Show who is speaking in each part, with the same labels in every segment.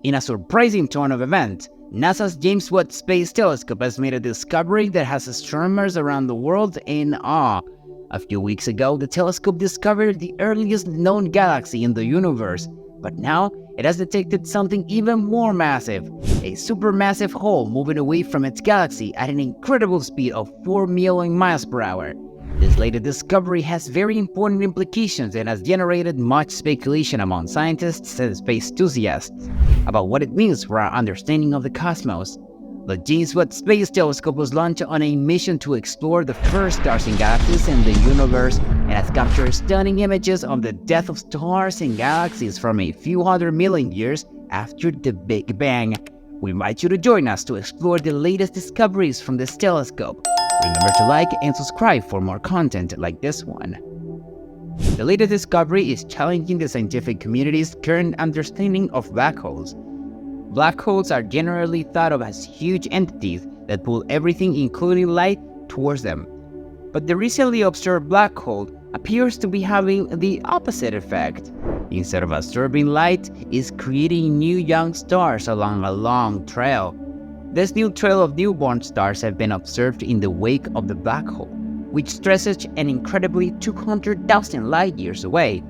Speaker 1: In a surprising turn of events, NASA's James Webb Space Telescope has made a discovery that has astronomers around the world in awe. A few weeks ago, the telescope discovered the earliest known galaxy in the universe, but now it has detected something even more massive, a supermassive hole moving away from its galaxy at an incredible speed of 4 million miles per hour. This latest discovery has very important implications and has generated much speculation among scientists and space enthusiasts about what it means for our understanding of the cosmos. The James Webb Space Telescope was launched on a mission to explore the first stars and galaxies in the universe and has captured stunning images of the death of stars and galaxies from a few 100 million years after the Big Bang. We invite you to join us to explore the latest discoveries from this telescope. Remember to like and subscribe for more content like this one. The latest discovery is challenging the scientific community's current understanding of black holes. Black holes are generally thought of as huge entities that pull everything, including light, towards them. But the recently observed black hole appears to be having the opposite effect. Instead of absorbing light, it's creating new young stars along a long trail. This new trail of newborn stars have been observed in the wake of the black hole, which stretches an incredibly 200,000 light years away.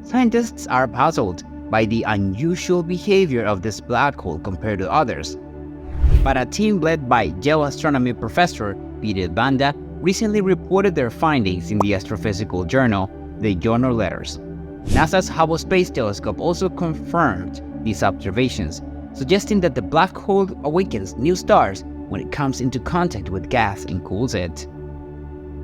Speaker 1: Scientists are puzzled by the unusual behavior of this black hole compared to others. But a team led by geoastronomy professor Peter Banda recently reported their findings in the astrophysical journal, the Journal Letters. NASA's Hubble Space Telescope also confirmed these observations, suggesting that the black hole awakens new stars when it comes into contact with gas and cools it.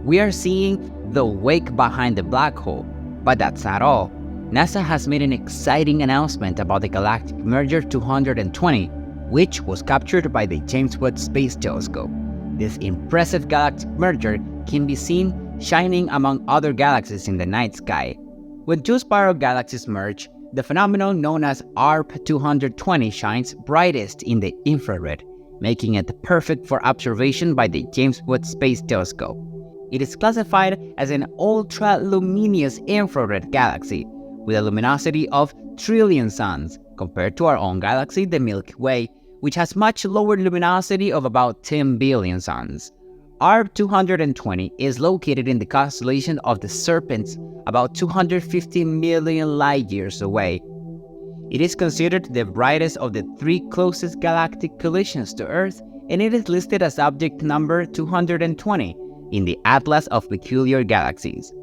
Speaker 1: We are seeing the wake behind the black hole, but that's not all. NASA has made an exciting announcement about the galactic merger 220, which was captured by the James Webb Space Telescope. This impressive galactic merger can be seen shining among other galaxies in the night sky. When two spiral galaxies merge, the phenomenon known as ARP 220 shines brightest in the infrared, making it perfect for observation by the James Webb Space Telescope. It is classified as an ultra-luminous infrared galaxy, with a luminosity of trillion suns, compared to our own galaxy, the Milky Way, which has much lower luminosity of about 10 billion suns. ARP 220 is located in the constellation of the Serpents, about 250 million light-years away. It is considered the brightest of the three closest galactic collisions to Earth, and it is listed as object number 220 in the Atlas of Peculiar Galaxies.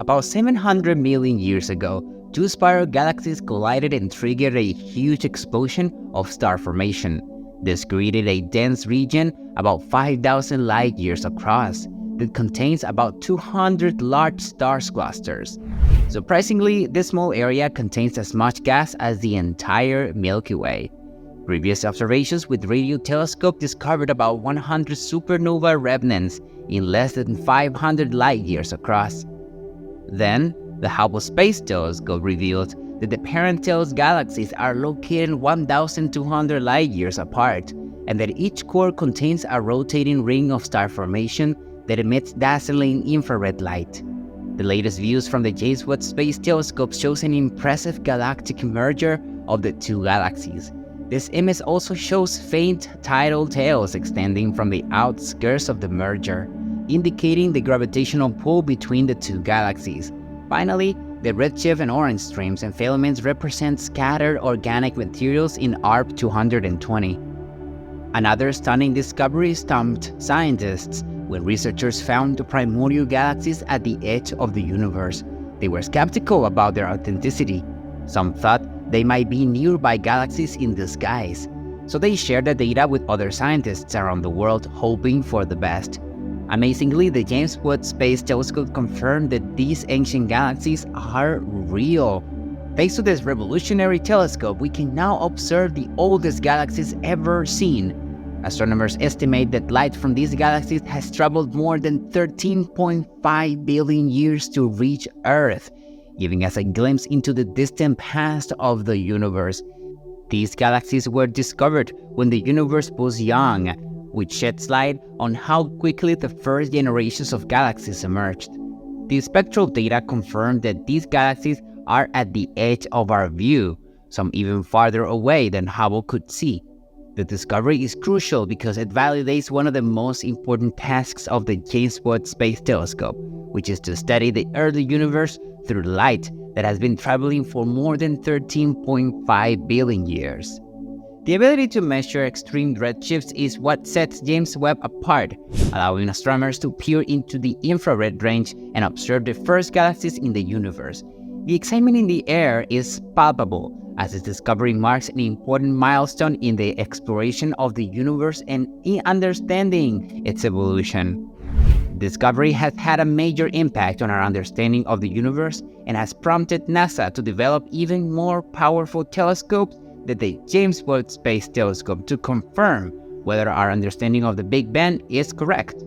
Speaker 1: About 700 million years ago, two spiral galaxies collided and triggered a huge explosion of star formation. This created a dense region about 5,000 light-years across that contains about 200 large star clusters. Surprisingly, this small area contains as much gas as the entire Milky Way. Previous observations with radio telescope discovered about 100 supernova remnants in less than 500 light-years across. Then, the Hubble Space Telescope revealed that the parent tail's galaxies are located 1,200 light-years apart, and that each core contains a rotating ring of star formation that emits dazzling infrared light. The latest views from the James Webb Space Telescope shows an impressive galactic merger of the two galaxies. This image also shows faint tidal tails extending from the outskirts of the merger, indicating the gravitational pull between the two galaxies. Finally, the redshift and orange streams and filaments represent scattered organic materials in ARP 220. Another stunning discovery stumped scientists when researchers found the primordial galaxies at the edge of the universe. They were skeptical about their authenticity. Some thought they might be nearby galaxies in disguise, so they shared the data with other scientists around the world, hoping for the best. Amazingly, the James Webb Space Telescope confirmed that these ancient galaxies are real. Thanks to this revolutionary telescope, we can now observe the oldest galaxies ever seen. Astronomers estimate that light from these galaxies has traveled more than 13.5 billion years to reach Earth, giving us a glimpse into the distant past of the universe. These galaxies were discovered when the universe was young, which sheds light on how quickly the first generations of galaxies emerged. The spectral data confirmed that these galaxies are at the edge of our view, some even farther away than Hubble could see. The discovery is crucial because it validates one of the most important tasks of the James Webb Space Telescope, which is to study the early universe through light that has been traveling for more than 13.5 billion years. The ability to measure extreme redshifts is what sets James Webb apart, allowing astronomers to peer into the infrared range and observe the first galaxies in the universe. The excitement in the air is palpable, as its discovery marks an important milestone in the exploration of the universe and in understanding its evolution. Discovery has had a major impact on our understanding of the universe and has prompted NASA to develop even more powerful telescopes than the James Webb Space Telescope to confirm whether our understanding of the Big Bang is correct.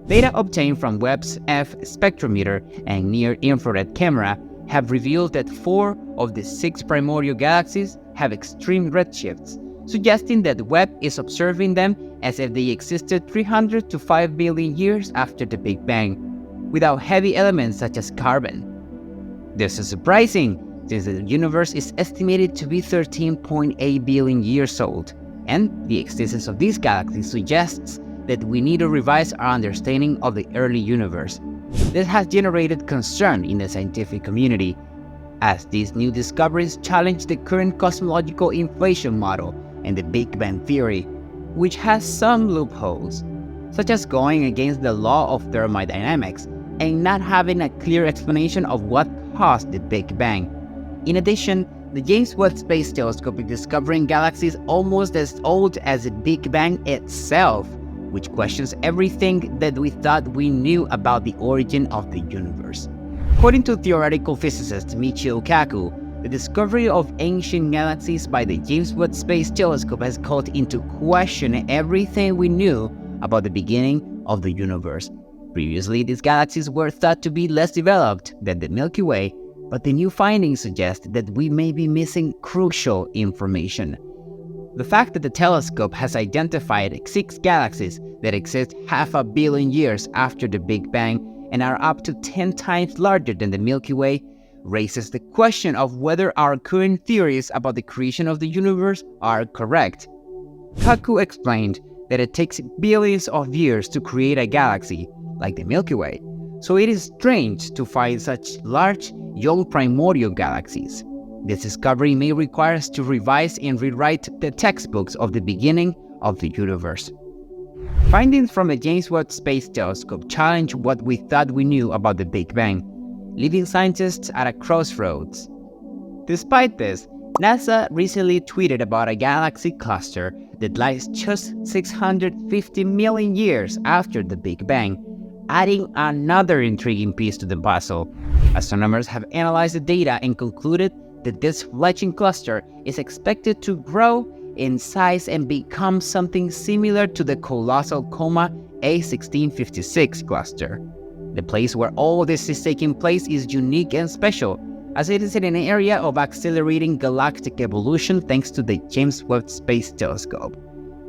Speaker 1: Data obtained from Webb's F spectrometer and near-infrared camera have revealed that 4 of the 6 primordial galaxies have extreme redshifts, suggesting that Webb is observing them as if they existed 300 to 5 billion years after the Big Bang, without heavy elements such as carbon. This is surprising, since the universe is estimated to be 13.8 billion years old, and the existence of these galaxies suggests that we need to revise our understanding of the early universe. This has generated concern in the scientific community, as these new discoveries challenge the current cosmological inflation model and the Big Bang theory, which has some loopholes, such as going against the law of thermodynamics and not having a clear explanation of what caused the Big Bang. In addition, the James Webb Space Telescope is discovering galaxies almost as old as the Big Bang itself, which questions everything that we thought we knew about the origin of the universe. According to theoretical physicist Michio Kaku, the discovery of ancient galaxies by the James Webb Space Telescope has called into question everything we knew about the beginning of the universe. Previously, these galaxies were thought to be less developed than the Milky Way, but the new findings suggest that we may be missing crucial information. The fact that the telescope has identified 6 galaxies that exist 500 million years after the Big Bang and are up to 10 times larger than the Milky Way raises the question of whether our current theories about the creation of the universe are correct. Kaku explained that it takes billions of years to create a galaxy, like the Milky Way, so it is strange to find such large, young primordial galaxies. This discovery may require us to revise and rewrite the textbooks of the beginning of the universe. Findings from the James Webb Space Telescope challenge what we thought we knew about the Big Bang, leaving scientists at a crossroads. Despite this, NASA recently tweeted about a galaxy cluster that lies just 650 million years after the Big Bang, adding another intriguing piece to the puzzle. Astronomers have analyzed the data and concluded that this fledgling cluster is expected to grow in size and become something similar to the colossal coma A1656 cluster. The place where all this is taking place is unique and special, as it is in an area of accelerating galactic evolution thanks to the James Webb Space Telescope.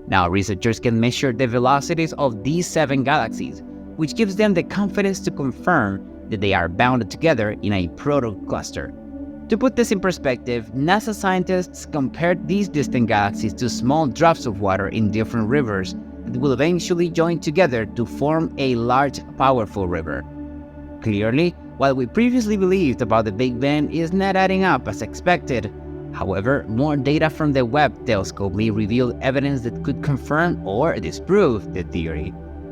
Speaker 1: Now researchers can measure the velocities of these 7 galaxies, which gives them the confidence to confirm that they are bound together in a proto-cluster. To put this in perspective, NASA scientists compared these distant galaxies to small drops of water in different rivers that will eventually join together to form a large, powerful river. Clearly, what we previously believed about the Big Bang is not adding up as expected. However, more data from the Webb telescope may reveal evidence that could confirm or disprove the theory.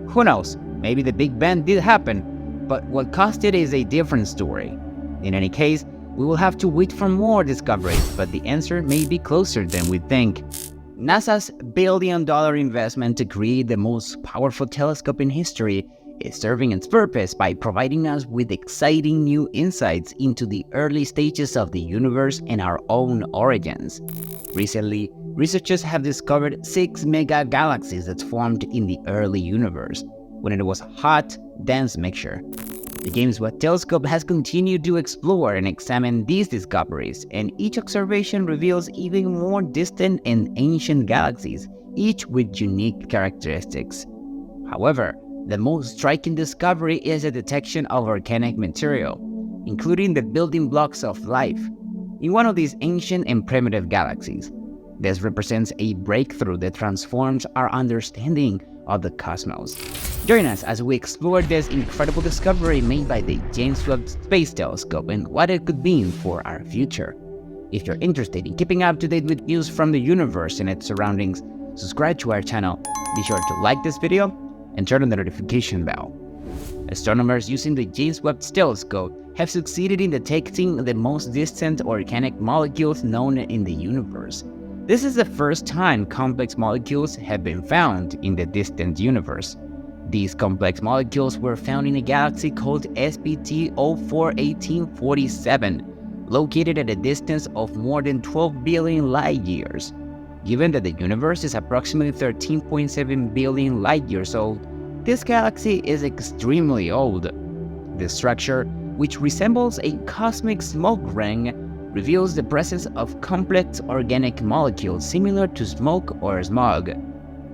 Speaker 1: Who knows, maybe the Big Bang did happen, but what caused it is a different story. In any case, we will have to wait for more discoveries, but the answer may be closer than we think. NASA's billion-dollar investment to create the most powerful telescope in history is serving its purpose by providing us with exciting new insights into the early stages of the universe and our own origins. Recently, researchers have discovered 6 mega-galaxies that formed in the early universe, when it was a hot, dense mixture. The James Webb Telescope has continued to explore and examine these discoveries, and each observation reveals even more distant and ancient galaxies, each with unique characteristics. However, the most striking discovery is the detection of organic material, including the building blocks of life. in one of these ancient and primitive galaxies. This represents a breakthrough that transforms our understanding of the cosmos. Join us as we explore this incredible discovery made by the James Webb Space Telescope and what it could mean for our future. If you're interested in keeping up to date with news from the universe and its surroundings, subscribe to our channel, be sure to like this video, and turn on the notification bell. Astronomers using the James Webb Telescope have succeeded in detecting the most distant organic molecules known in the universe. This is the first time complex molecules have been found in the distant universe. These complex molecules were found in a galaxy called SPT 041847, located at a distance of more than 12 billion light-years. Given that the universe is approximately 13.7 billion light-years old, this galaxy is extremely old. The structure, which resembles a cosmic smoke ring, reveals the presence of complex organic molecules similar to smoke or smog.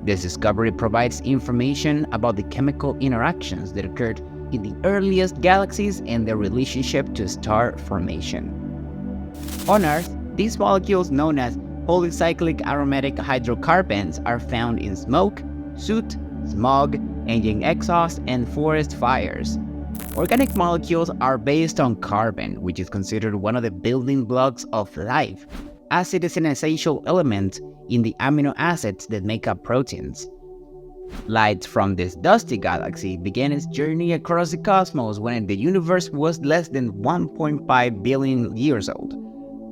Speaker 1: This discovery provides information about the chemical interactions that occurred in the earliest galaxies and their relationship to star formation. On Earth, these molecules, known as polycyclic aromatic hydrocarbons, are found in smoke, soot, smog, engine exhaust, and forest fires. Organic molecules are based on carbon, which is considered one of the building blocks of life, as it is an essential element in the amino acids that make up proteins. Light from this dusty galaxy began its journey across the cosmos when the universe was less than 1.5 billion years old,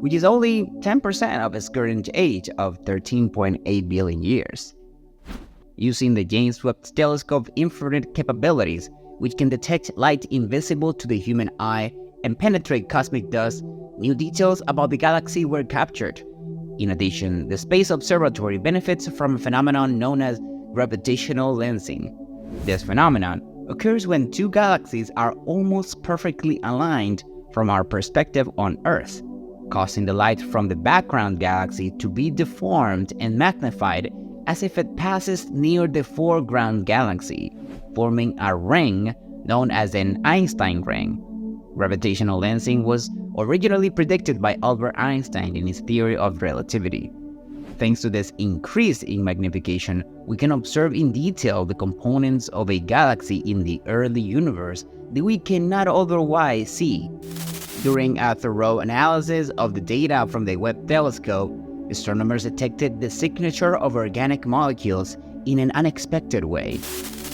Speaker 1: which is only 10% of its current age of 13.8 billion years. Using the James Webb Telescope infrared capabilities, which can detect light invisible to the human eye and penetrate cosmic dust, new details about the galaxy were captured. In addition, the Space Observatory benefits from a phenomenon known as gravitational lensing. This phenomenon occurs when two galaxies are almost perfectly aligned from our perspective on Earth, causing the light from the background galaxy to be deformed and magnified as if it passes near the foreground galaxy, forming a ring known as an Einstein ring. Gravitational lensing was originally predicted by Albert Einstein in his theory of relativity. Thanks to this increase in magnification, we can observe in detail the components of a galaxy in the early universe that we cannot otherwise see. During a thorough analysis of the data from the Webb telescope, astronomers detected the signature of organic molecules in an unexpected way.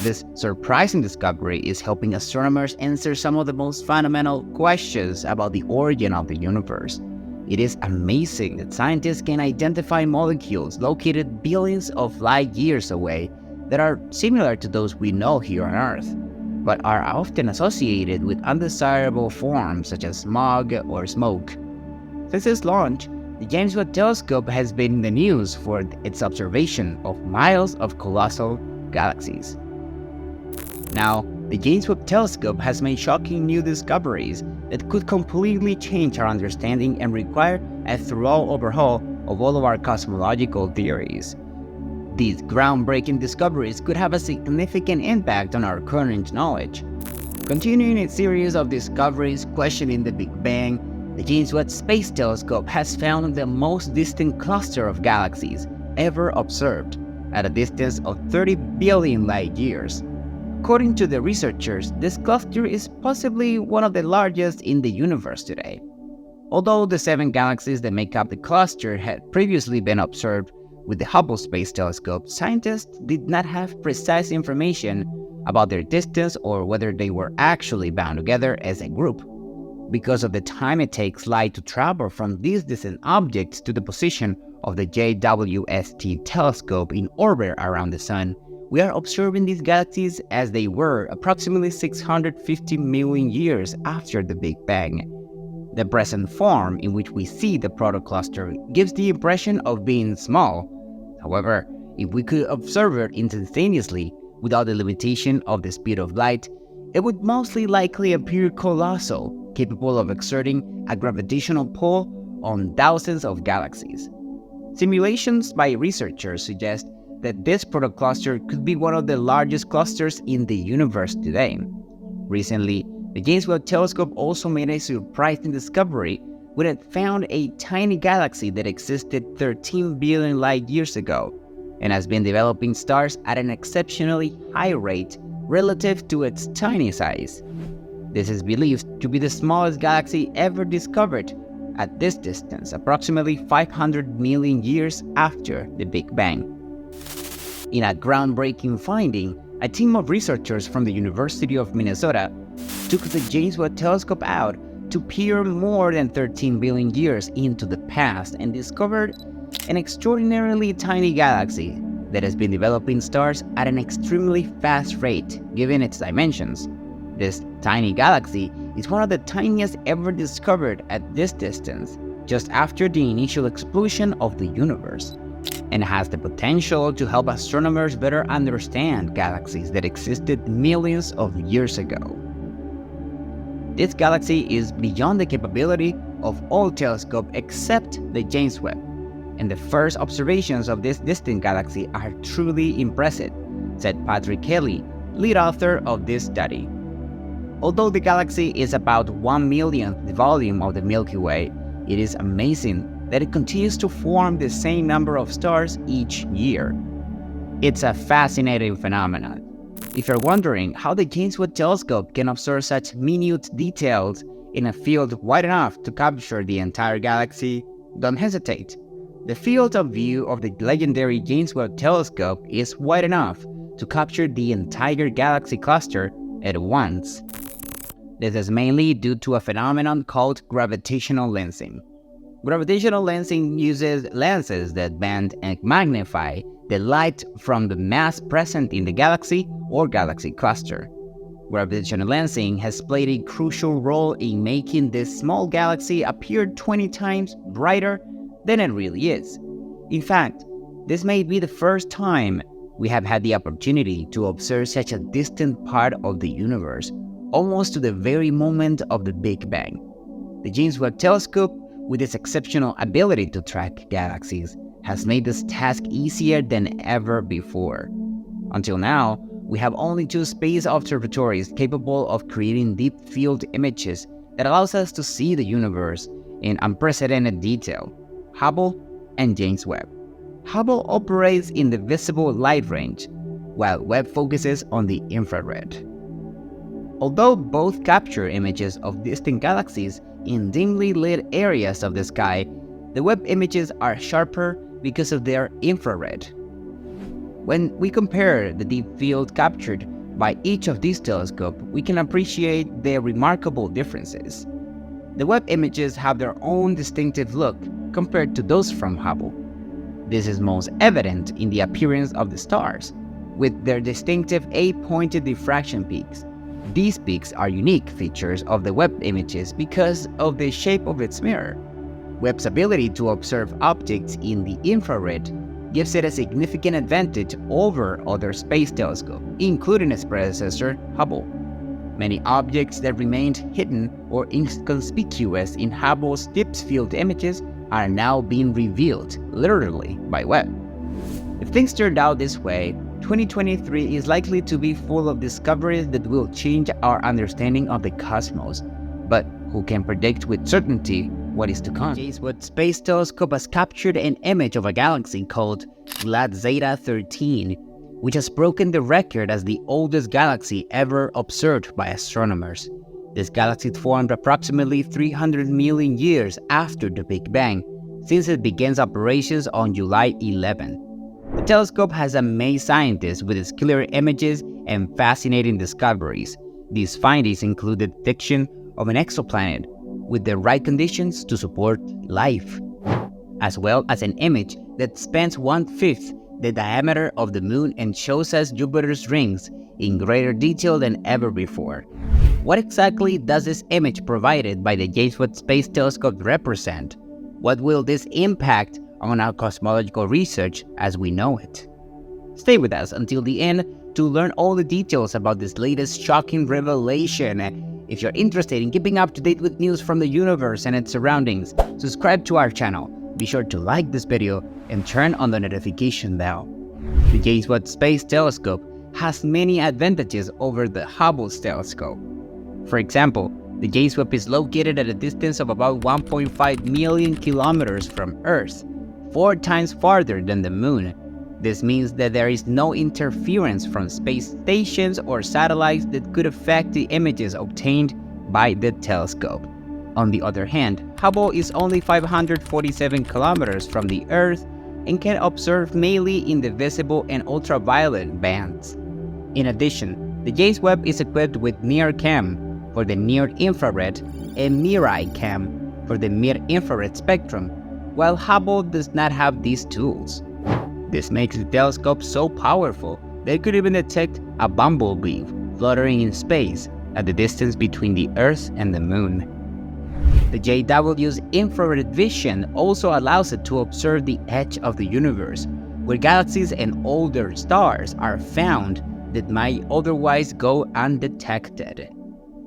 Speaker 1: This surprising discovery is helping astronomers answer some of the most fundamental questions about the origin of the universe. It is amazing that scientists can identify molecules located billions of light years away that are similar to those we know here on Earth, but are often associated with undesirable forms such as smog or smoke. Since its launch, the James Webb Telescope has been in the news for its observation of miles of colossal galaxies. Now, the James Webb Telescope has made shocking new discoveries that could completely change our understanding and require a thorough overhaul of all of our cosmological theories. These groundbreaking discoveries could have a significant impact on our current knowledge. Continuing its series of discoveries questioning the Big Bang, the James Webb Space Telescope has found the most distant cluster of galaxies ever observed, at a distance of 30 billion light-years. According to the researchers, this cluster is possibly one of the largest in the universe today. Although the 7 galaxies that make up the cluster had previously been observed with the Hubble Space Telescope, scientists did not have precise information about their distance or whether they were actually bound together as a group. Because of the time it takes light to travel from these distant objects to the position of the JWST telescope in orbit around the Sun, we are observing these galaxies as they were approximately 650 million years after the Big Bang. The present form in which we see the protocluster gives the impression of being small. However, if we could observe it instantaneously without the limitation of the speed of light, it would mostly likely appear colossal, capable of exerting a gravitational pull on thousands of galaxies. Simulations by researchers suggest that this protocluster could be one of the largest clusters in the universe today. Recently, the James Webb Telescope also made a surprising discovery we had found a tiny galaxy that existed 13 billion light years ago and has been developing stars at an exceptionally high rate relative to its tiny size. This is believed to be the smallest galaxy ever discovered at this distance, approximately 500 million years after the Big Bang. In a groundbreaking finding, a team of researchers from the University of Minnesota took the James Webb Telescope out to peer more than 13 billion years into the past and discovered an extraordinarily tiny galaxy that has been developing stars at an extremely fast rate given its dimensions. This tiny galaxy is one of the tiniest ever discovered at this distance, just after the initial explosion of the universe, and has the potential to help astronomers better understand galaxies that existed millions of years ago. This galaxy is beyond the capability of all telescopes except the James Webb, and the first observations of this distant galaxy are truly impressive, said Patrick Kelly, lead author of this study. Although the galaxy is about 1/1,000,000th the volume of the Milky Way, it is amazing that it continues to form the same number of stars each year. It's a fascinating phenomenon. If you're wondering how the James Webb Telescope can observe such minute details in a field wide enough to capture the entire galaxy, don't hesitate. The field of view of the legendary James Webb Telescope is wide enough to capture the entire galaxy cluster at once. This is mainly due to a phenomenon called gravitational lensing. Gravitational lensing uses lenses that bend and magnify the light from the mass present in the galaxy or galaxy cluster. Gravitational lensing has played a crucial role in making this small galaxy appear 20 times brighter than it really is. In fact, this may be the first time we have had the opportunity to observe such a distant part of the universe, almost to the very moment of the Big Bang. The James Webb Telescope, with its exceptional ability to track galaxies, has made this task easier than ever before. Until now, we have only 2 space observatories capable of creating deep field images that allows us to see the universe in unprecedented detail: Hubble and James Webb. Hubble operates in the visible light range, while Webb focuses on the infrared. Although both capture images of distant galaxies in dimly lit areas of the sky, the Webb images are sharper because of their infrared. When we compare the deep field captured by each of these telescopes, we can appreciate their remarkable differences. The Webb images have their own distinctive look compared to those from Hubble. This is most evident in the appearance of the stars, with their distinctive 8-pointed diffraction peaks. These peaks are unique features of the Webb images because of the shape of its mirror. Webb's ability to observe objects in the infrared gives it a significant advantage over other space telescopes, including its predecessor, Hubble. Many objects that remained hidden or inconspicuous in Hubble's deep field images are now being revealed, literally, by Webb. If things turned out this way, 2023 is likely to be full of discoveries that will change our understanding of the cosmos. But who can predict with certainty what is to come? The James Webb Space Telescope has captured an image of a galaxy called GLAD Zeta 13, which has broken the record as the oldest galaxy ever observed by astronomers. This galaxy formed approximately 300 million years after the Big Bang, since it began operations on July 11. The telescope has amazed scientists with its clear images and fascinating discoveries. These findings include the detection of an exoplanet with the right conditions to support life, as well as an image that spans 1/5 the diameter of the Moon and shows us Jupiter's rings in greater detail than ever before. What exactly does this image provided by the James Webb Space Telescope represent? What will this impact on our cosmological research as we know it? Stay with us until the end to learn all the details about this latest shocking revelation. If you're interested in keeping up to date with news from the universe and its surroundings, subscribe to our channel. Be sure to like this video and turn on the notification bell. The James Webb Space Telescope has many advantages over the Hubble telescope. For example, The James Webb is located at a distance of about 1.5 million kilometers from Earth, 4 times farther than the Moon. This means that there is no interference from space stations or satellites that could affect the images obtained by the telescope. On the other hand, Hubble is only 547 kilometers from the Earth and can observe mainly in the visible and ultraviolet bands. In addition, the James Webb is equipped with NIRCam for the near-infrared and MIRI-cam for the mid-infrared spectrum, while Hubble does not have these tools. This makes the telescope so powerful that it could even detect a bumblebee fluttering in space at the distance between the Earth and the Moon. The JW's infrared vision also allows it to observe the edge of the universe, where galaxies and older stars are found that might otherwise go undetected.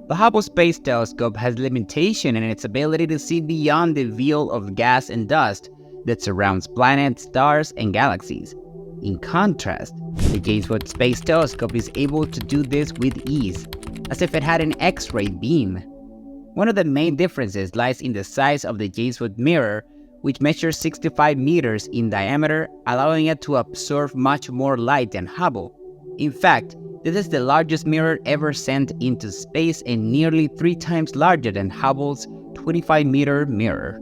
Speaker 1: The Hubble Space Telescope has limitation in its ability to see beyond the veil of gas and dust that surrounds planets, stars, and galaxies. In contrast, the James Webb Space Telescope is able to do this with ease, as if it had an X-ray beam. One of the main differences lies in the size of the James Webb mirror, which measures 65 meters in diameter, allowing it to absorb much more light than Hubble. In fact, this is the largest mirror ever sent into space and nearly 3 times larger than Hubble's 25-meter mirror.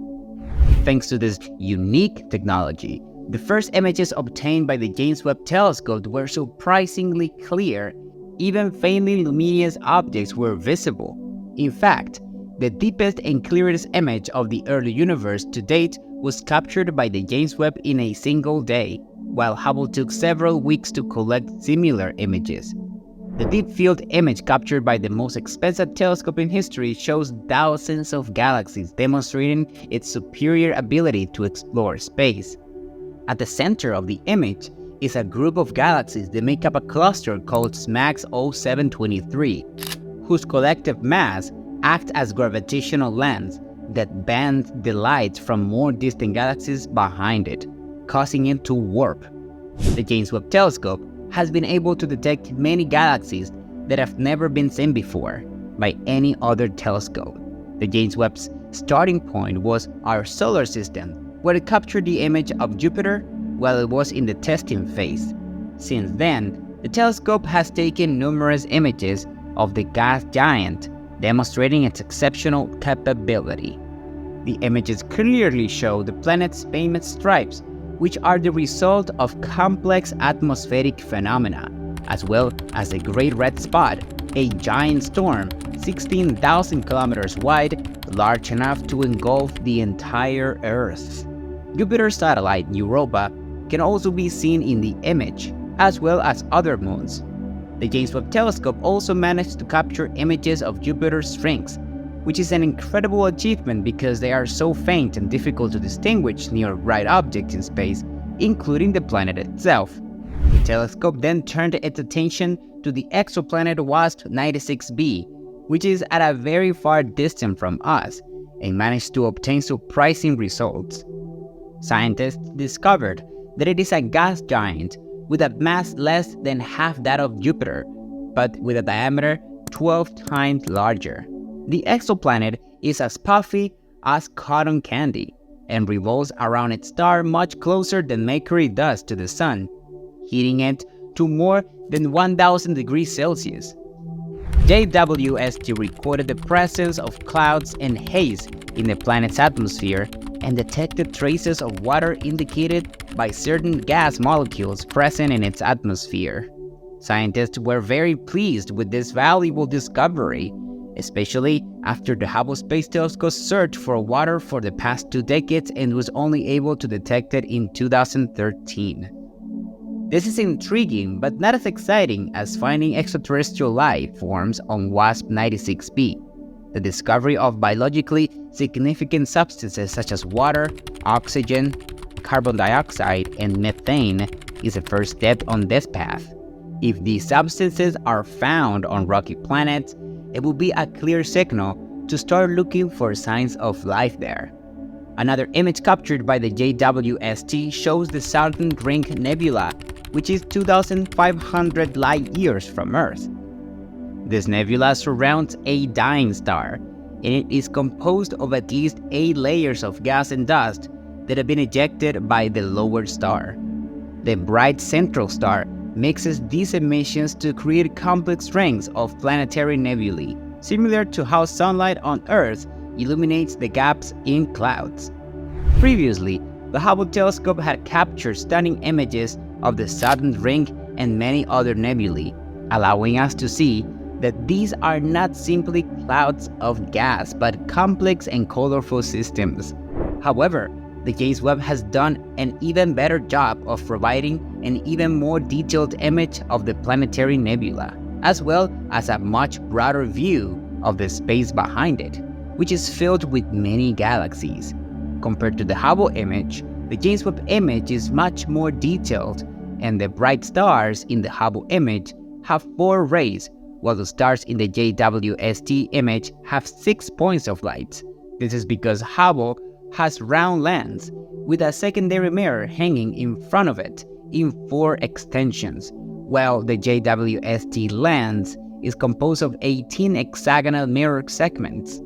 Speaker 1: Thanks to this unique technology, the first images obtained by the James Webb Telescope were surprisingly clear. Even faintly luminous objects were visible. In fact, the deepest and clearest image of the early universe to date was captured by the James Webb in a single day, while Hubble took several weeks to collect similar images. The deep field image captured by the most expensive telescope in history shows thousands of galaxies, demonstrating its superior ability to explore space. At the center of the image is a group of galaxies that make up a cluster called SMACS 0723, whose collective mass acts as gravitational lens that bends the light from more distant galaxies behind it, causing it to warp. The James Webb Telescope has been able to detect many galaxies that have never been seen before by any other telescope. The James Webb's starting point was our solar system, where it captured the image of Jupiter while it was in the testing phase. Since then, the telescope has taken numerous images of the gas giant, demonstrating its exceptional capability. The images clearly show the planet's famous stripes, which are the result of complex atmospheric phenomena, as well as a great red spot, a giant storm 16,000 kilometers wide, large enough to engulf the entire Earth. Jupiter's satellite, Europa, can also be seen in the image, as well as other moons. The James Webb Telescope also managed to capture images of Jupiter's rings, which is an incredible achievement because they are so faint and difficult to distinguish near bright objects in space, including the planet itself. The telescope then turned its attention to the exoplanet WASP 96b, which is at a very far distance from us, and managed to obtain surprising results. Scientists discovered that it is a gas giant with a mass less than half that of Jupiter, but with a diameter 12 times larger. The exoplanet is as puffy as cotton candy and revolves around its star much closer than Mercury does to the Sun, heating it to more than 1,000 degrees Celsius. JWST recorded the presence of clouds and haze in the planet's atmosphere and detected traces of water indicated by certain gas molecules present in its atmosphere. Scientists were very pleased with this valuable discovery, especially after the Hubble Space Telescope searched for water for the past 2 decades and was only able to detect it in 2013. This is intriguing, but not as exciting as finding extraterrestrial life forms on WASP 96b. The discovery of biologically significant substances such as water, oxygen, carbon dioxide, and methane is a first step on this path. If these substances are found on rocky planets, it will be a clear signal to start looking for signs of life there. Another image captured by the JWST shows the Southern Ring Nebula, which is 2,500 light-years from Earth. This nebula surrounds a dying star, and it is composed of at least 8 layers of gas and dust that have been ejected by the lower star. The bright central star mixes these emissions to create complex rings of planetary nebulae, similar to how sunlight on Earth illuminates the gaps in clouds. Previously, the Hubble telescope had captured stunning images of the Saturn ring and many other nebulae, allowing us to see that these are not simply clouds of gas, but complex and colorful systems. However, the James Webb has done an even better job of providing an even more detailed image of the planetary nebula, as well as a much broader view of the space behind it, which is filled with many galaxies. Compared to the Hubble image, the James Webb image is much more detailed, and the bright stars in the Hubble image have 4 rays, while the stars in the JWST image have 6 points of light. This is because Hubble has round lens with a secondary mirror hanging in front of it in 4 extensions, while the JWST lens is composed of 18 hexagonal mirror segments.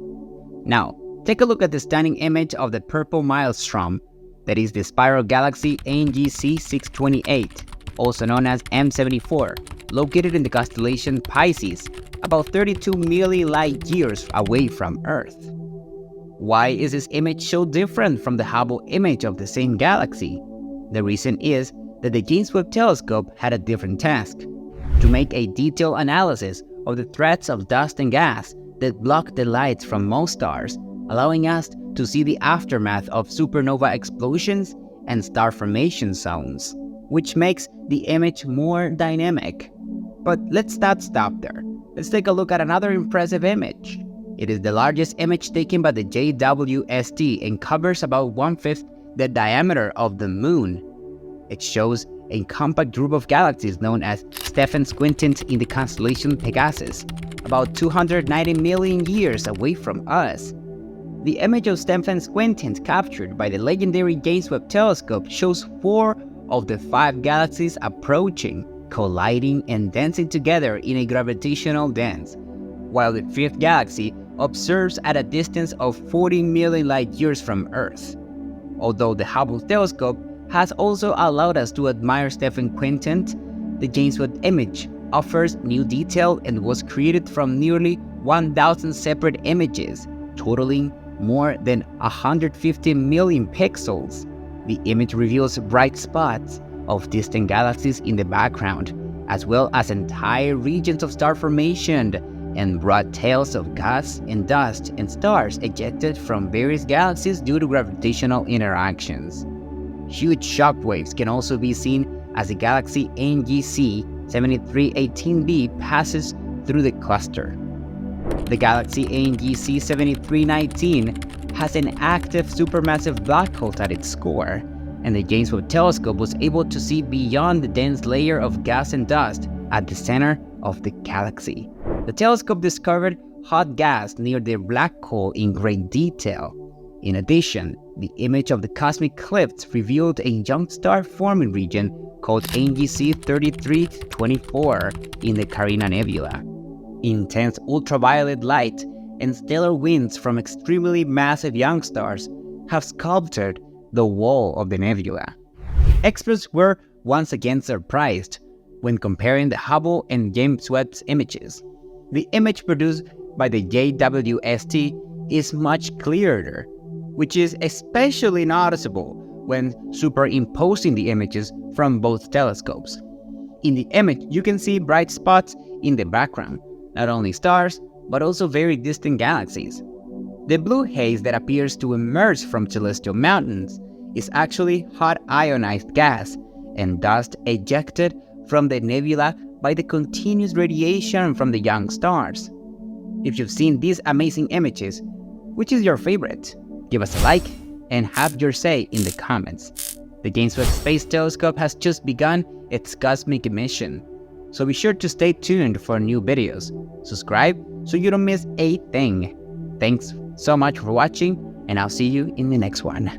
Speaker 1: Now, take a look at the stunning image of the purple maelstrom, that is the spiral galaxy NGC 628, also known as M74, located in the constellation Pisces, about 32 million light years away from Earth. Why is this image so different from the Hubble image of the same galaxy? The reason is that the James Webb Telescope had a different task: to make a detailed analysis of the threads of dust and gas that block the light from most stars, allowing us to see the aftermath of supernova explosions and star formation zones, which makes the image more dynamic. But let's not stop there. Let's take a look at another impressive image. It is the largest image taken by the JWST and covers about 1/5 the diameter of the Moon. It shows a compact group of galaxies known as Stephan's quintet in the constellation Pegasus, about 290 million years away from us. The image of Stephan's quintet captured by the legendary James Webb Telescope shows 4 of the 5 galaxies approaching, colliding and dancing together in a gravitational dance, while the 5th galaxy observes at a distance of 40 million light years from Earth. Although the Hubble telescope has also allowed us to admire Stephan's quintet, the James Webb image offers new detail and was created from nearly 1,000 separate images, totaling more than 150 million pixels. The image reveals bright spots of distant galaxies in the background, as well as entire regions of star formation, and broad tails of gas and dust and stars ejected from various galaxies due to gravitational interactions. Huge shockwaves can also be seen as the galaxy NGC 7318b passes through the cluster. The galaxy NGC 7319 has an active supermassive black hole at its core, and the James Webb Telescope was able to see beyond the dense layer of gas and dust at the center of the galaxy. The telescope discovered hot gas near the black hole in great detail. In addition, the image of the cosmic cliffs revealed a young star forming region called NGC 3324 in the Carina Nebula. Intense ultraviolet light and stellar winds from extremely massive young stars have sculpted the wall of the nebula. Experts were once again surprised when comparing the Hubble and James Webb's images. The image produced by the JWST is much clearer, which is especially noticeable when superimposing the images from both telescopes. In the image, you can see bright spots in the background, not only stars, but also very distant galaxies. The blue haze that appears to emerge from celestial mountains is actually hot ionized gas and dust ejected from the nebula by the continuous radiation from the young stars. If you've seen these amazing images, which is your favorite? Give us a like and have your say in the comments. The James Webb Space Telescope has just begun its cosmic mission, so be sure to stay tuned for new videos. Subscribe so you don't miss a thing. Thanks so much for watching, and I'll see you in the next one.